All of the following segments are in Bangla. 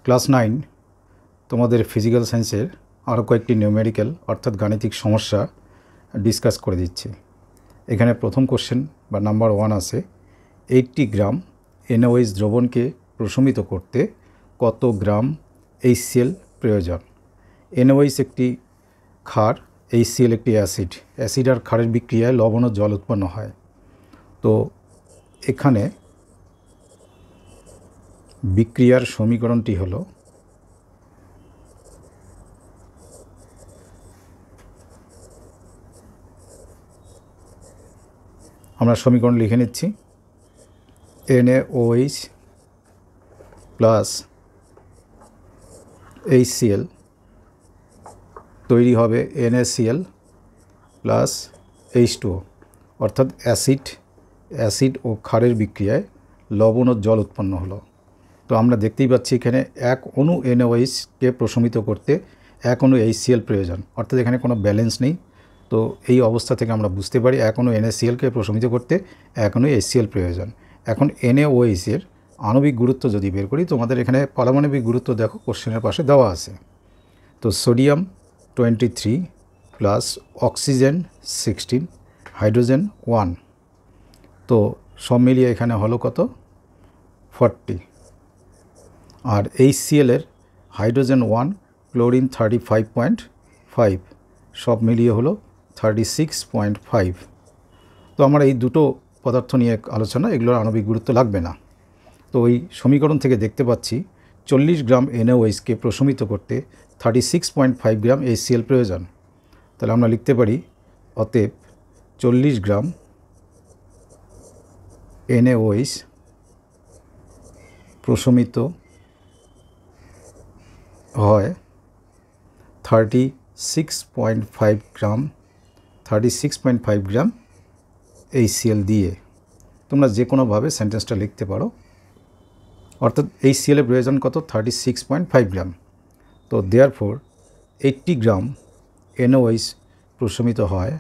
ক্লাস 9 তোমাদের ফিজিক্যাল সায়েন্সের আরও কয়েকটি নিউমেরিক্যাল অর্থাৎ গাণিতিক সমস্যা ডিসকাস করে দিচ্ছি। এখানে প্রথম কোশ্চেন বা নাম্বার 1 আছে 80 গ্রাম NaOH দ্রবণকে প্রশমিত করতে কত গ্রাম HCl প্রয়োজন। NaOH একটি ক্ষার, HCl একটি অ্যাসিড। অ্যাসিড আর ক্ষারের বিক্রিয়ায় লবণ ও জল উৎপন্ন হয়। তো এখানে বিক্রিয়ার সমীকরণটি হলো আমরা সমীকরণ লিখে নিচ্ছি NaOH প্লাস HCl তৈরি হবে NaCl প্লাস H2O, অর্থাৎ অ্যাসিড ও ক্ষারের বিক্রিয়ায় লবণ ও জল উৎপন্ন হলো। তো আমরা দেখতেই পাচ্ছি এখানে এক অণু NaOH-কে প্রশমিত করতে এক অণু HCl প্রয়োজন, অর্থাৎ এখানে কোনো ব্যালেন্স নেই। তো এই অবস্থা থেকে আমরা বুঝতে পারি এক অণু NaCl-কে প্রশমিত করতে এক অণু HCl প্রয়োজন। এখন NaOH-এর আণবিক গুরুত্ব যদি বের করি, তোমাদের এখানে পারমাণবিক গুরুত্ব দেখো কোশ্চেনের পাশে দেওয়া আছে। তো সোডিয়াম 23 প্লাস অক্সিজেন 16, হাইড্রোজেন 1। তো সব মিলিয়ে এখানে হলো কত 40। আর HCl-এর হাইড্রোজেন 1, ক্লোরিন 35.5, সব মিলিয়ে হলো 36.5। তো আমরা এই দুটো পদার্থ নিয়ে আলোচনা, এগুলোর আণবিক গুরুত্ব লাগবে না। তো ওই সমীকরণ থেকে দেখতে পাচ্ছি 40 গ্রাম NaOH-কে প্রশমিত করতে 36.5 গ্রাম HCl প্রয়োজন। তাহলে আমরা লিখতে পারি অতএব 40 গ্রাম NaOH প্রশমিত হয় 36.5 গ্রাম HCl দিয়ে। তোমরা যে কোনোভাবে সেন্টেন্সটা লিখতে পারো, অর্থাৎ HCl-এর প্রয়োজন কত 36.5 গ্রাম। তো দেয়ারফর 80 গ্রাম NaOH প্রশমিত হয়।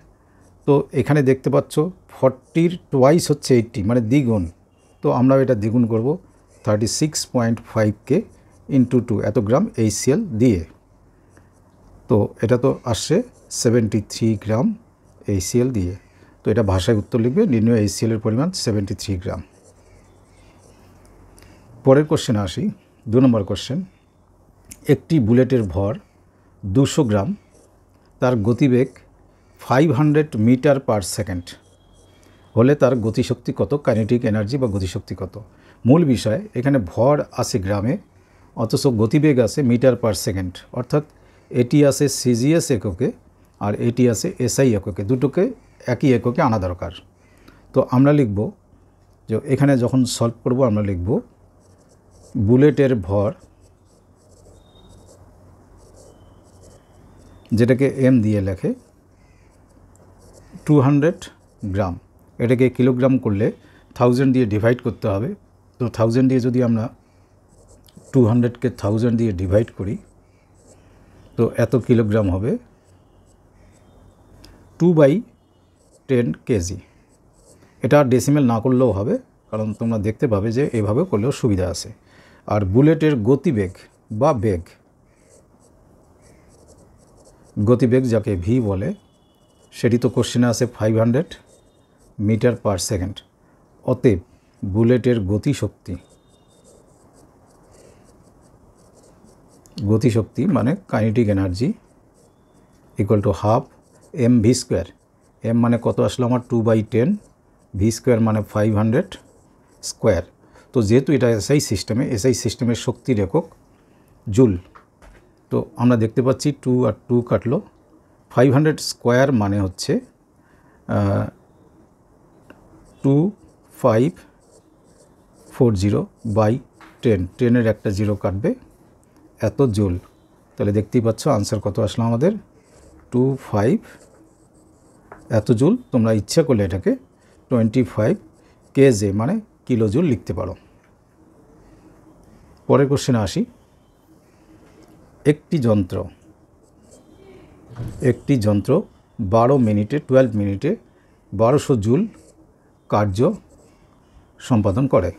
তো এখানে দেখতে পাচ্ছ 40-র টোয়াইস হচ্ছে 80, মানে দ্বিগুণ। তো আমরা এটা দ্বিগুণ করব 36.5-কে ইন্টু 2 এত গ্রাম HCl দিয়ে। তো এটা তো আসছে 73 গ্রাম HCl দিয়ে। তো এটা ভাষায় উত্তর লিখবে, নির্ণয় HCl-এর পরিমাণ 73 গ্রাম। পরের কোশ্চেনে আসি, 2 নম্বর কোশ্চেন। একটি বুলেটের ভর 200 গ্রাম, তার গতিবেগ 500 মিটার পার সেকেন্ড হলে তার গতিশক্তি কত, কাইনেটিক এনার্জি বা গতিশক্তি কত। মূল বিষয় এখানে ভর আছে গ্রামে, অথচ গতিবেগ আছে মিটার পার সেকেন্ড, অর্থাৎ এটি আছে CGS এককে আর এটি আছে SI এককে, দুটোকে একই এককে আনা দরকার। তো আমরা লিখব যে এখানে যখন সলভ করব আমরা লিখব বুলেটের ভর, যেটাকে M দিয়ে লেখে, 200 গ্রাম। এটাকে কিলোগ্রাম করলে 1000 দিয়ে ডিভাইড করতে হবে। তো 1000 দিয়ে যদি আমরা 200-কে 1000 দিয়ে ডিভাইড করি তো এত কিলোগ্রাম হবে 2/10 কেজি। এটা ডেসিমেল না করলেও হবে, কারণ তোমরা দেখতে পাবে যে এভাবে করলেও সুবিধা আছে। আর বুলেটের গতিবেগ যাকে V বলে, সেটি তো কোশ্চেনে আছে 500 মিটার পার সেকেন্ড। অতএব বুলেটের গতিশক্তি মানে kinetic energy equal to half mv square. m মানে কত আসলো আমার 2/10, v স্কোয়ার মানে 500 স্কোয়ার। তো যেহেতু এটা SI সিস্টেমের শক্তির একক জুল, তো আমরা দেখতে পাচ্ছি 2 আর 2 কাটলো, 500 স্কোয়ার মানে হচ্ছে 2540/10, 10-এর একটা জিরো কাটবে, এত জুল। তাহলে দেখতেই পাচ্ছ আনসার কত আসলো আমাদের 25 এত জুল। তোমরা ইচ্ছা করলে এটাকে 25 কেজে মানে কিলো জুল লিখতে পারো। পরের কোশ্চেনে আসি, একটি যন্ত্র 12 মিনিটে 1200 জুল কার্য সম্পাদন করে।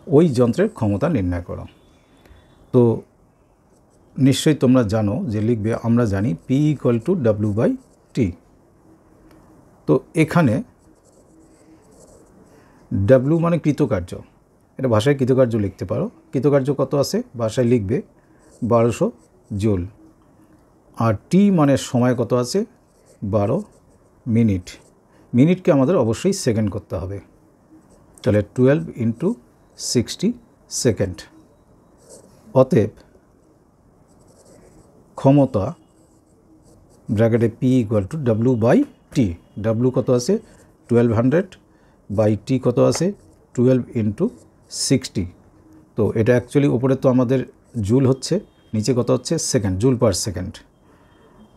ওই যন্ত্রের ক্ষমতা নির্ণয় করো। তো নিশ্চয়ই তোমরা জানো যে লিখবে, আমরা জানি P = W/T। তো এখানে W মানে কৃতকার্য, এটা ভাষায় কৃতকার্য লিখতে পারো। কৃতকার্য কত আছে ভাষায় লিখবে 1200 জুল। আর T মানে সময় কত আছে 12 মিনিট। মিনিটকে আমাদের অবশ্যই সেকেন্ড করতে হবে, তাহলে 12 × 60 সেকেন্ড। অতএব ক্ষমতা ব্র্যাকেটে P = W/T। W কত আছে 1200 বাই T কত আছে 12 × 60। তো এটা অ্যাকচুয়ালি উপরে তো আমাদের জুল হচ্ছে, নিচে কত হচ্ছে সেকেন্ড, জুল পার সেকেন্ড।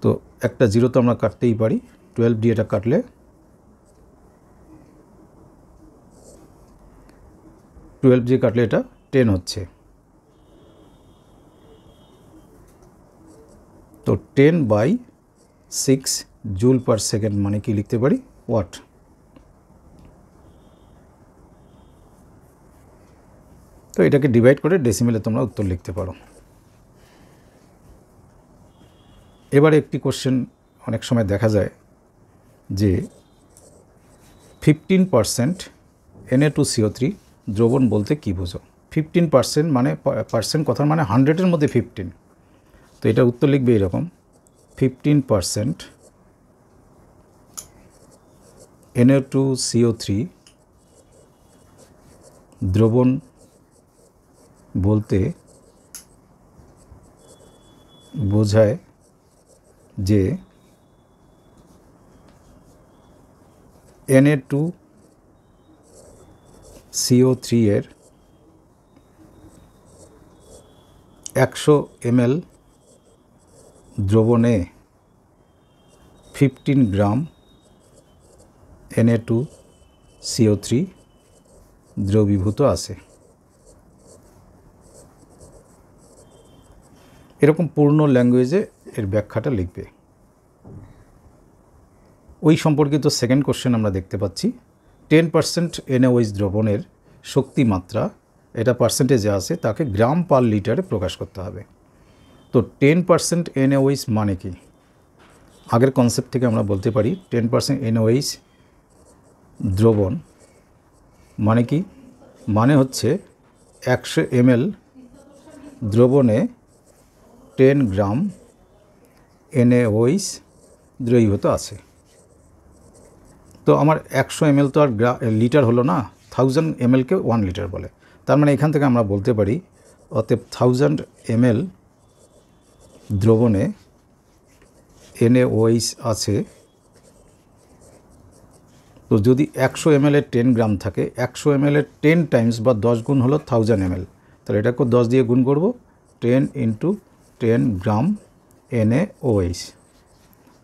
তো একটা জিরো তো আমরা কাটতেই পারি, 12 দিয়ে এটা কাটলে 12 দিয়ে কাটলে এটা 10 হচ্ছে। তো 10/6 জুল পার সেকেন্ড মানে কি লিখতে পারি ওয়াট। তো এটাকে ডিভাইড করে ডেসিমেলে তোমরা উত্তর লিখতে পারো। এবারে একটি কোশ্চেন অনেক সময় দেখা যায় যে 15% Na2CO3 দ্রবণ বলতে কী বোঝো। 15% মানে পার্সেন্ট কথার মানে 100-এর মধ্যে 15। তো এটা উত্তর লিখবে এরকম, 15% Na2CO3 দ্রবণ বলতে বোঝায় যে Na2CO3 এর 100 ml দ্রবণে 15 গ্রাম Na2CO3 দ্রবীভূত আছে। এরকম পূর্ণ ল্যাঙ্গুয়েজে এর ব্যাখ্যাটা লিখবে। ওই সম্পর্কিত সেকেন্ড কোশ্চেন আমরা দেখতে পাচ্ছি 10% NaOH দ্রবণের শক্তিমাত্রা, এটা পার্সেন্টেজে আছে, তাকে গ্রাম পার লিটারে প্রকাশ করতে হবে। তো 10% NaOH মানে কি, আগের কনসেপ্ট থেকে আমরা বলতে পারি 10% NaOH দ্রবণ মানে কি, মানে হচ্ছে 100 ml দ্রবণে 10 গ্রাম NaOH দ্রবীভূত আছে। তো আমার 100 ml তো আর লিটার হলো না, 1000 ml-কে 1 লিটার বলে। তার মানে এখান থেকে আমরা বলতে পারি অতএব 1000 ml দ্রবণে NaOH আছে। তো যদি 100 ml-এর 10 গ্রাম থাকে, 100 ml-এর 10 টাইমস বা 10 গুণ হলো 1000 ml, তাহলে এটাকে 10 দিয়ে গুণ করব, 10 × 10 গ্রাম NaOH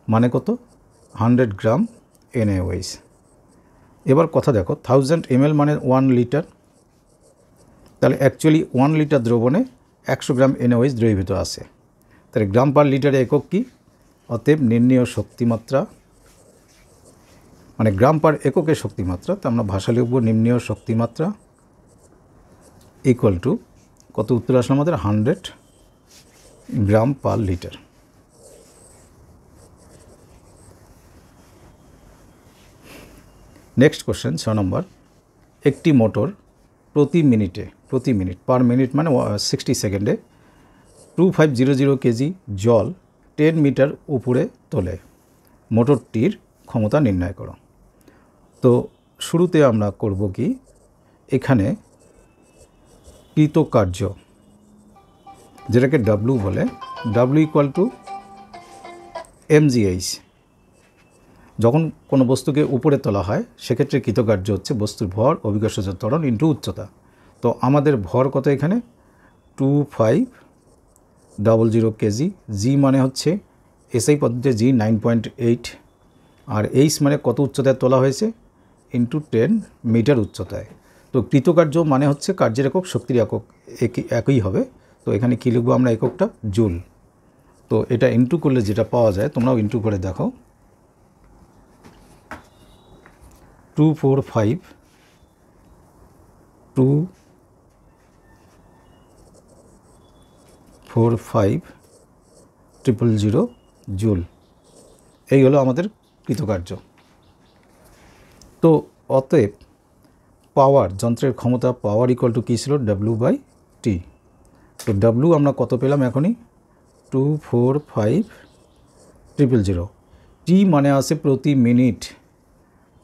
মানে কত 100 গ্রাম NaOH। এবার কথা দেখো 1000 ml মানে 1 লিটার, তাহলে অ্যাকচুয়ালি 1 লিটার দ্রবণে 100 গ্রাম NaOH দ্রবীভূত আছে। তাহলে গ্রাম পার লিটারে একক কি, অতএব নির্ণেয় শক্তিমাত্রা মানে গ্রাম পার এককের শক্তিমাত্রা, তো আমরা ভাষা লিখব নির্ণেয় শক্তিমাত্রা = কত, উত্তর আসলে আমাদের 100 গ্রাম পার লিটার। নেক্সট কোশ্চেন 6 নম্বর, একটি মোটর প্রতি মিনিট পার মিনিট মানে 60 সেকেন্ডে 2500 কেজি জল 10 মিটার উপরে তোলে, মোটরটির ক্ষমতা নির্ণয় করো। তো শুরুতে আমরা করব কি, এখানে কৃতকার্য যেটাকে W বলে, W = mgh। যখন কোনো বস্তুকে উপরে তোলা হয় সেক্ষেত্রে কৃতকার্য হচ্ছে বস্তুর ভর অভিকর্ষজ ত্বরণ ইন্টু উচ্চতা। তো আমাদের ভর কত এখানে 2500 কেজি, জি মানে হচ্ছে SI পদ্ধতিতে জি 9.8, আর এইচ মানে কত উচ্চতায় তোলা হয়েছে ইন্টু 10 মিটার উচ্চতায়। তো কৃতকার্য মানে হচ্ছে কার্যের একক, শক্তির একক একই হবে। তো এখানে কী লিখবো আমরা এককটা জুল। তো এটা ইন্টু করলে যেটা পাওয়া যায় তোমরাও ইন্টু করে দেখো, 245 2.4500 জুল। এই হলো আমাদের কৃতকার্য। তো অতএব পাওয়ার, যন্ত্রের ক্ষমতা পাওয়ার ইকুয়াল টু কী ছিল, W/T। তো W আমরা কত পেলাম এখনই, 24500। টি মানে আছে প্রতি মিনিট,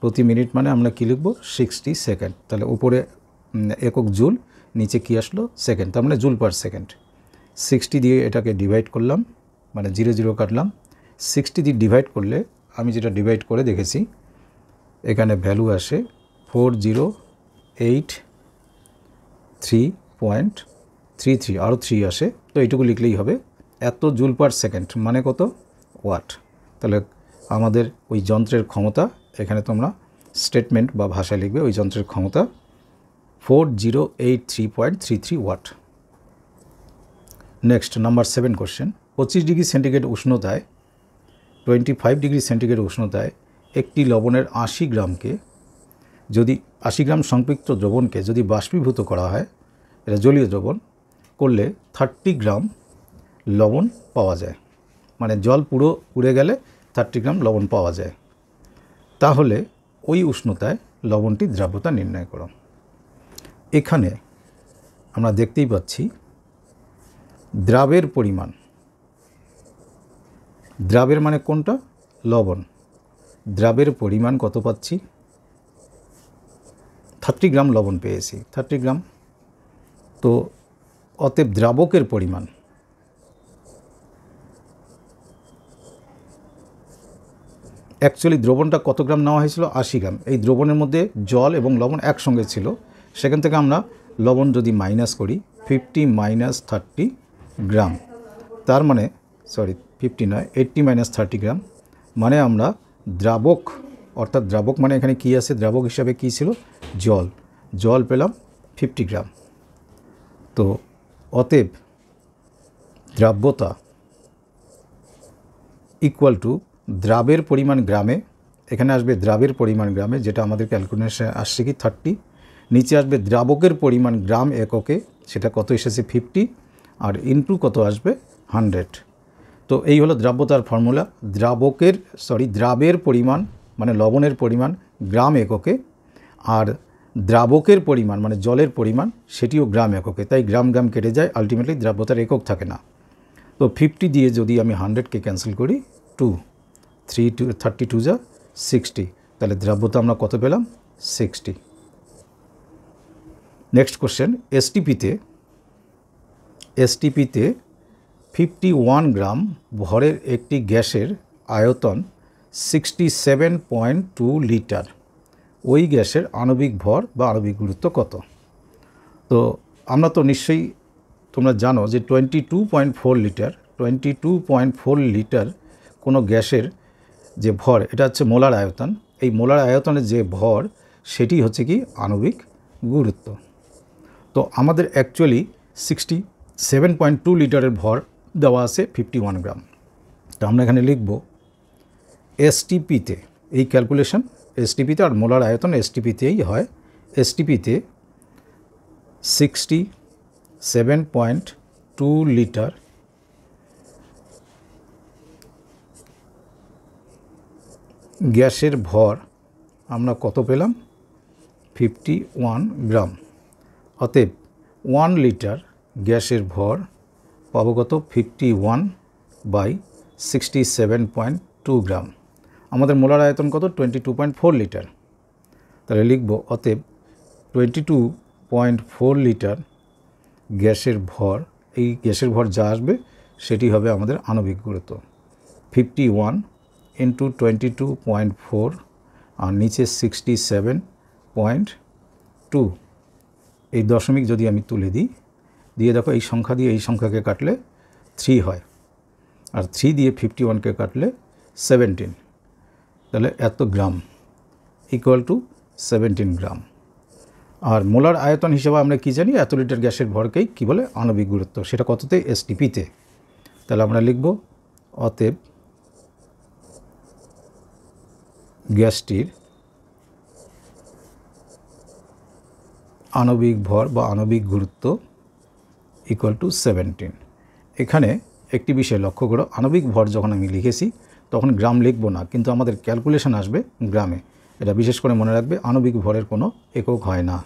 প্রতি মিনিট মানে আমরা কী লিখব, 60 সেকেন্ড। তাহলে উপরে একক জুল, নিচে কী আসলো, সেকেন্ড, তার মানে জুল পার সেকেন্ড। 60 দিয়ে এটাকে ডিভাইড করলাম, মানে 0 0 কাটলাম। 60 দিয়ে ডিভাইড করলে, আমি যেটা ডিভাইড করে দেখেছি, এখানে ভ্যালু আসে 4083.33, আরও 3 আসে। তো এইটুকু লিখলেই হবে। এত জুল পার সেকেন্ড মানে কত, ওয়াট। তাহলে আমাদের ওই যন্ত্রের ক্ষমতা, এখানে তোমরা স্টেটমেন্ট বা ভাষায় লিখবে, ওই যন্ত্রের ক্ষমতা 4083.33 watt. Next number 7 question. 25 degree centigrade উষ্ণতায়, 25 ডিগ্রি সেন্টিগ্রেড উষ্ণতায় একটি লবণের 80 গ্রামকে যদি 80 গ্রাম সম্পৃক্ত দ্রবণকে যদি বাষ্পীভূত করা হয়, এটা জলীয় দ্রবণ করলে 30 গ্রাম লবণ পাওয়া যায়। মানে জল পুরো উড়ে গেলে 30 গ্রাম লবণ পাওয়া যায়। তাহলে ওই উষ্ণতায় লবণটি দ্রাব্যতা নির্ণয় করো। এখানে আমরা দেখতেই পাচ্ছি দ্রাবের পরিমাণ, দ্রাবের মানে কোনটা, লবণ। দ্রাবের পরিমাণ কত পাচ্ছি, 30 গ্রাম লবণ পেয়েছি, 30 গ্রাম। তো অতএব দ্রাবকের পরিমাণ, অ্যাকচুয়ালি দ্রবণটা কত গ্রাম নেওয়া হয়েছিল, 80 গ্রাম। এই দ্রবণের মধ্যে জল এবং লবণ একসঙ্গে ছিল, সেখান থেকে আমরা লবণ যদি মাইনাস করি, 50 - 30 গ্রাম, তার মানে 50 নয়, 80 - 30 গ্রাম, মানে আমরা দ্রাবক, অর্থাৎ দ্রাবক মানে এখানে কী আছে, দ্রাবক হিসাবে কী ছিল, জল, জল পেলাম 50 গ্রাম। তো অতএব দ্রাব্যতা ইকুয়াল টু দ্রাবের পরিমাণ গ্রামে, এখানে আসবে দ্রাবের পরিমাণ গ্রামে, যেটা আমাদের ক্যালকুলেশনে আসছে কি 30, নিচে আসবে দ্রাবকের পরিমাণ গ্রাম এককে, সেটা কত এসেছে 50, আর ইনটু কত আসবে 100। তো এই হলো দ্রাব্যতার ফর্মুলা। দ্রাবের পরিমাণ মানে লবণের পরিমাণ গ্রাম এককে, আর দ্রাবকের পরিমাণ মানে জলের পরিমাণ সেটিও গ্রাম এককে, তাই গ্রাম গ্রাম কেটে যায়, আলটিমেটলি দ্রাব্যতার একক থাকে না। তো 50 দিয়ে যদি আমি 100কে ক্যান্সেল করি, 32 যা 60, তাহলে দ্রাব্যতা আমরা কত পেলাম, 60। Next question. এসটিপিতে 51 গ্রাম ভরের একটি গ্যাসের আয়তন 67.2 লিটার। ওই গ্যাসের আণবিক ভর বা আণবিক গুরুত্ব কত? তো আমরা তো নিশ্চয়ই, তোমরা জানো যে 22.4 লিটার কোনো গ্যাসের যে ভর, এটা হচ্ছে মোলার আয়তন। এই মোলার আয়তনের যে ভর, সেটি হচ্ছে কি আণবিক গুরুত্ব। তো আমাদের অ্যাকচুয়ালি 67.2 লিটারের ভর দেওয়া আছে 51 গ্রাম। তো আমরা এখানে লিখব এসটিপিতে, এই ক্যালকুলেশন এসটিপিতে, আর মোলার আয়তন এসটিপিতেই হয়। এসটিপিতে 67.2 লিটার গ্যাসের ভর আমরা কত পেলাম, 51 গ্রাম। অতএব 1 লিটার গ্যাসের ভর পাবো কত, 51/67.2 গ্রাম। আমাদের মোলার আয়তন কত, 22.4 লিটার। তাহলে লিখব অতএব 22.4 লিটার গ্যাসের ভর, এই গ্যাসের ভর যা আসবে সেটি হবে আমাদের আণবিক গুরুত্ব। 51 × 22.4 আর নিচে 67.2, এই দশমিক যদি আমি তুলে দিই, দিয়ে দেখো এই সংখ্যা দিয়ে এই সংখ্যাকে কাটলে 3 হয়, আর 3 দিয়ে 51কে কাটলে 17, তাহলে এত গ্রাম ইকুয়াল টু 17 গ্রাম। আর মোলার আয়তন হিসেবে আমরা কি জানি, এত লিটার গ্যাসের ভরকেই কী বলে, আণবিক গুরুত্ব। সেটা কততে, এসটিপিতে। তাহলে আমরা লিখব অতএব গ্যাসটির আণবিক ভর বা আণবিক গুরুত্ব ইকুয়াল টু 17। এখানে একটি বিষয় লক্ষ্য করো, আণবিক ভর যখন আমি লিখেছি তখন গ্রাম লিখব না, কিন্তু আমাদের ক্যালকুলেশন আসবে গ্রামে। এটা বিশেষ করে মনে রাখবে, আণবিক ভরের কোনো একক হয় না।